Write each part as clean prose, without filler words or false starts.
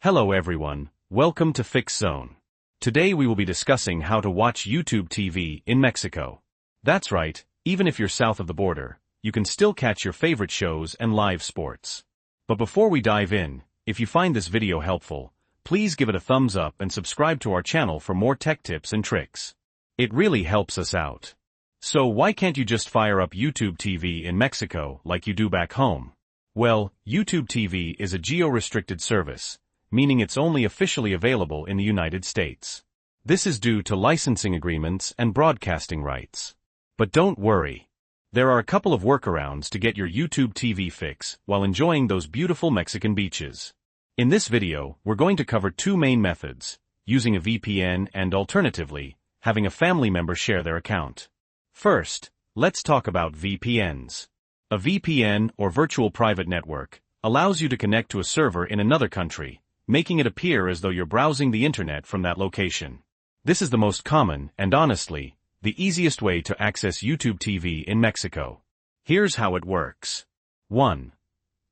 Hello everyone, welcome to Fix Zone. Today we will be discussing how to watch YouTube TV in Mexico. That's right, even if you're south of the border, you can still catch your favorite shows and live sports. But before we dive in, if you find this video helpful, please give it a thumbs up and subscribe to our channel for more tech tips and tricks. It really helps us out. So why can't you just fire up YouTube TV in Mexico like you do back home? Well, YouTube TV is a geo-restricted service, meaning it's only officially available in the United States. This is due to licensing agreements and broadcasting rights. But don't worry. There are a couple of workarounds to get your YouTube TV fix while enjoying those beautiful Mexican beaches. In this video, we're going to cover two main methods, using a VPN and alternatively, having a family member share their account. First, let's talk about VPNs. A VPN, or virtual private network, allows you to connect to a server in another country, making it appear as though you're browsing the internet from that location. This is the most common, and honestly, the easiest way to access YouTube TV in Mexico. Here's how it works. 1.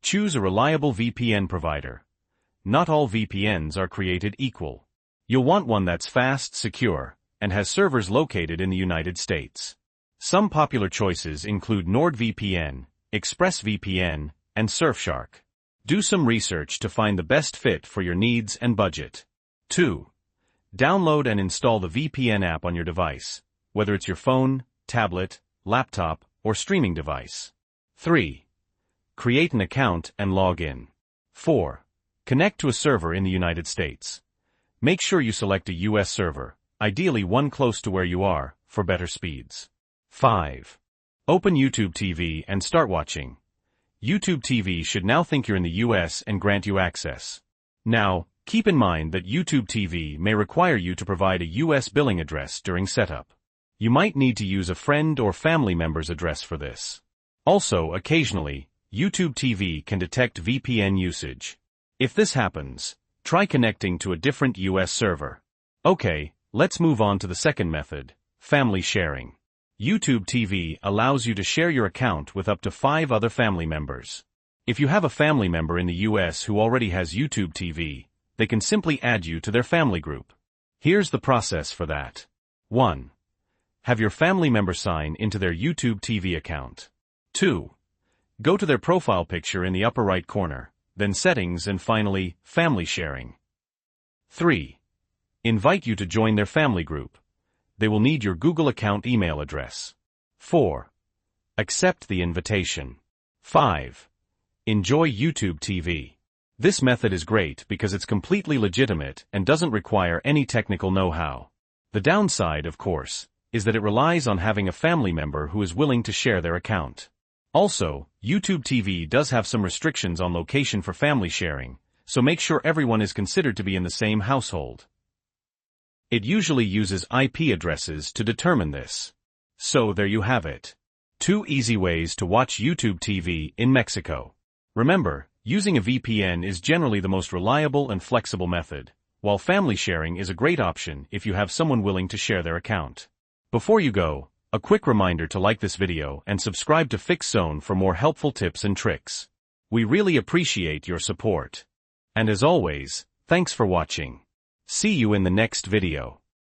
Choose a reliable VPN provider. Not all VPNs are created equal. You'll want one that's fast, secure, and has servers located in the United States. Some popular choices include NordVPN, ExpressVPN, and Surfshark. Do some research to find the best fit for your needs and budget. 2. Download and install the VPN app on your device, whether it's your phone, tablet, laptop, or streaming device. 3. Create an account and log in. 4. Connect to a server in the United States. Make sure you select a US server, ideally one close to where you are, for better speeds. 5. Open YouTube TV and start watching. YouTube TV should now think you're in the US and grant you access. Now, keep in mind that YouTube TV may require you to provide a US billing address during setup. You might need to use a friend or family member's address for this. Also, occasionally, YouTube TV can detect VPN usage. If this happens, try connecting to a different US server. Okay, let's move on to the second method, family sharing. YouTube TV allows you to share your account with up to 5 other family members. If you have a family member in the US who already has YouTube TV, they can simply add you to their family group. Here's the process for that. 1. Have your family member sign into their YouTube TV account. 2. Go to their profile picture in the upper right corner, then Settings and finally, Family Sharing. 3. Invite you to join their family group. They will need your Google account email address. 4. Accept the invitation. 5. Enjoy YouTube TV. This method is great because it's completely legitimate and doesn't require any technical know-how. The downside, of course, is that it relies on having a family member who is willing to share their account. Also, YouTube TV does have some restrictions on location for family sharing, so make sure everyone is considered to be in the same household. It usually uses IP addresses to determine this. So there you have it. 2 easy ways to watch YouTube TV in Mexico. Remember, using a VPN is generally the most reliable and flexible method, while family sharing is a great option if you have someone willing to share their account. Before you go, a quick reminder to like this video and subscribe to Fix Zone for more helpful tips and tricks. We really appreciate your support. And as always, thanks for watching. See you in the next video.